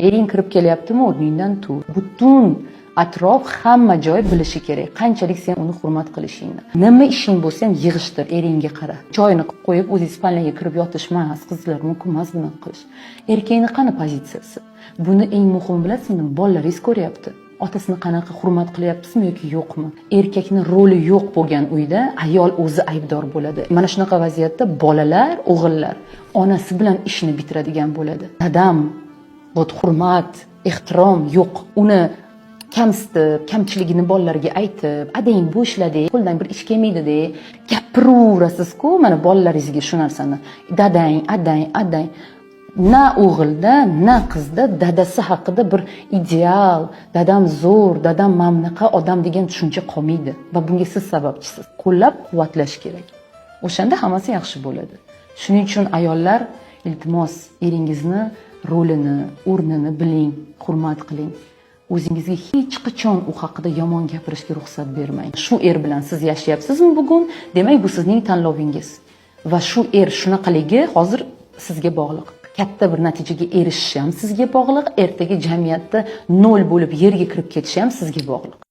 Ering kirib kelyaptimi, o'rningdan tur. Butun atrof, hamma joy bilishi kerak qanchalik sen uni hurmat qilishingni. Nima ishing bo'lsa ham yig'ishtir, eringga qara. Choyni qilib qo'yib o'zingiz spalniyaga kirib yotish emas, qizlar mumkin emas buni qilish. Erkakning qani pozitsiyasi? Buni eng muhimi bilasizmi, bolalaringiz ko'ryapti. Otasini qanaqa hurmat qilyapsizmi yoki yo'qmi? Erkakning roli yo'q bo'lgan uyda ayol o'zi aybdor bo'ladi. Mana shunaqa vaziyatda bolalar, o'g'illar onasi bilan ishni bitiradigan bo'ladi. Dadam hurmat, ehtirom yo'q. Uni kamsitib, kamchiligini bolalarga aytib, adang bu ishlading, qo'ldan bir ish kelmaydi-de, gapiraverasiz-ku, mana bolalaringizga shu narsani. Dadang, adang. Na o'g'ilda, na qizda dadasi haqida bir ideal, dadam zo'r, dadam mamnaqa odam degan tushuncha qolmaydi va bunga siz sababchisiz. Qo'llab-quvvatlash kerak. O'shanda hammasi yaxshi bo'ladi. Shuning uchun ayollar, iltimos, eringizni rolini, o'rnini biling, hurmat qiling. O'zingizga hech qachon u haqida yomon gapirishga ruxsat bermang. Shu bilan siz yashayapsizmi bugun? Demak, bu sizning tanlovingiz. Va shu shunaqaligi hozir sizga bog'liq. Katta bir natijaga erishish ham sizga bog'liq, ertaga jamiyatda nol bo'lib yerga kirib ketishi ham sizga bog'liq.